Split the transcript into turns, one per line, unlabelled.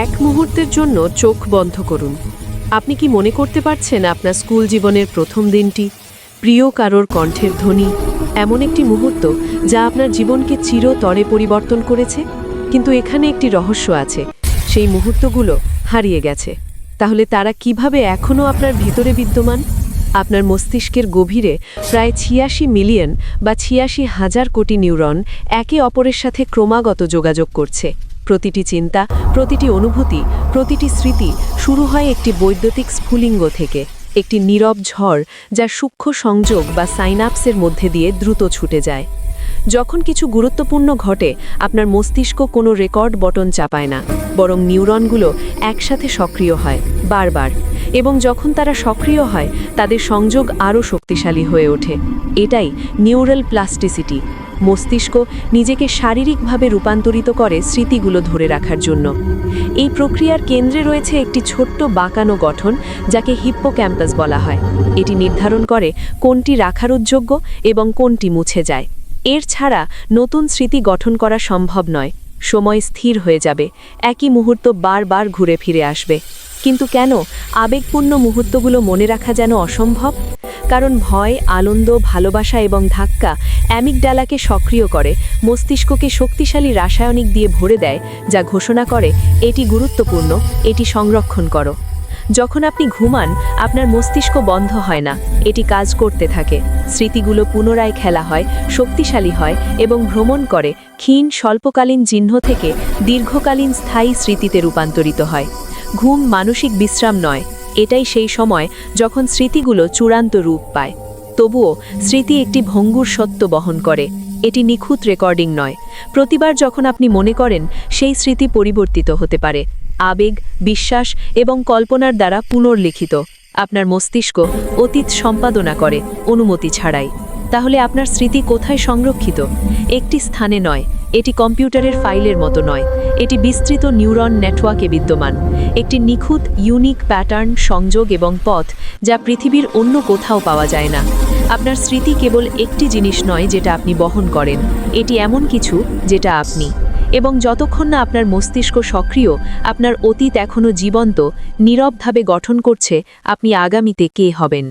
এক মুহূর্তের জন্য চোখ বন্ধ করুন। আপনি কি মনে করতে পারছেন আপনার স্কুল জীবনের প্রথম দিনটি, প্রিয় কারোর কণ্ঠের ধ্বনি, এমন একটি মুহূর্ত যা আপনার জীবনকে চিরতরে পরিবর্তন করেছে? কিন্তু এখানে একটি রহস্য আছে, সেই মুহূর্তগুলো হারিয়ে গেছে। তাহলে তারা কিভাবে এখনও আপনার ভিতরে বিদ্যমান? আপনার মস্তিষ্কের গভীরে প্রায় ৮৬ মিলিয়ন বা ৮৬,০০০ কোটি নিউরন একে অপরের সাথে ক্রমাগত যোগাযোগ করছে। প্রতিটি চিন্তা, প্রতিটি অনুভূতি, প্রতিটি স্মৃতি শুরু হয় একটি বৈদ্যুতিক স্ফুলিঙ্গ থেকে, একটি নীরব ঝড় যা সূক্ষ্ম সংযোগ বা সাইনাপসের মধ্যে দিয়ে দ্রুত ছুটে যায়। যখন কিছু গুরুত্বপূর্ণ ঘটে, আপনার মস্তিষ্ক কোনো রেকর্ড বটন চাপায় না, বরং নিউরনগুলো একসাথে সক্রিয় হয় বারবার, এবং যখন তারা সক্রিয় হয় তাদের সংযোগ আরও শক্তিশালী হয়ে ওঠে। এটাই নিউরাল প্লাস্টিসিটি। মস্তিষ্ক নিজেকে শারীরিকভাবে রূপান্তরিত করে স্মৃতিগুলো ধরে রাখার জন্য। এই প্রক্রিয়ার কেন্দ্রে রয়েছে একটি ছোট্ট বাঁকানো গঠন যাকে হিপ্পোক্যাম্পাস বলা হয়। এটি নির্ধারণ করে কোনটি রাখার যোগ্য এবং কোনটি মুছে যায়। এর ছাড়া নতুন স্মৃতি গঠন করা সম্ভব নয়। সময় স্থির হয়ে যাবে, একই মুহূর্ত বারবার ঘুরে ফিরে আসবে। কিন্তু কেন আবেগপূর্ণ মুহূর্তগুলো মনে রাখা যেন অসম্ভব? কারণ ভয়, আনন্দ, ভালোবাসা এবং ধাক্কা অ্যামিগডালাকে সক্রিয় করে, মস্তিষ্ককে শক্তিশালী রাসায়নিক দিয়ে ভরে দেয়, যা ঘোষণা করে এটি গুরুত্বপূর্ণ, এটি সংরক্ষণ করো। যখন আপনি ঘুমান, আপনার মস্তিষ্ক বন্ধ হয় না, এটি কাজ করতে থাকে। স্মৃতিগুলো পুনরায় খেলা হয়, শক্তিশালী হয় এবং ভ্রমণ করে ক্ষীণ স্বল্পকালীন চিহ্ন থেকে দীর্ঘকালীন স্থায়ী স্মৃতিতে রূপান্তরিত হয়। ঘুম মানসিক বিশ্রাম নয়, এটাই সেই সময় যখন স্মৃতিগুলো চূড়ান্ত রূপ পায়। তবুও স্মৃতি একটি ভঙ্গুর সত্য বহন করে, এটি নিখুঁত রেকর্ডিং নয়। প্রতিবার যখন আপনি মনে করেন, সেই স্মৃতি পরিবর্তিত হতে পারে, আবেগ, বিশ্বাস এবং কল্পনার দ্বারা পুনর্লিখিত। আপনার মস্তিষ্ক অতীত সম্পাদনা করে অনুমতি ছাড়াই। তাহলে আপনার স্মৃতি কোথায় সংরক্ষিত? একটি স্থানে নয়, এটি কম্পিউটারের ফাইলের মতো নয়, এটি বিস্তৃত নিউরন নেটওয়ার্কে বিদ্যমান। একটি নিখুঁত ইউনিক প্যাটার্ন, সংযোগ এবং পথ যা পৃথিবীর অন্য কোথাও পাওয়া যায় না। আপনার স্মৃতি কেবল একটি জিনিস নয় যেটা আপনি বহন করেন, এটি এমন কিছু যেটা আপনি। এবং যতক্ষণ না আপনার মস্তিষ্ক সক্রিয়, আপনার অতীত এখনও জীবন্ত, নীরবভাবে গঠন করছে আপনি আগামীতে কে হবেন।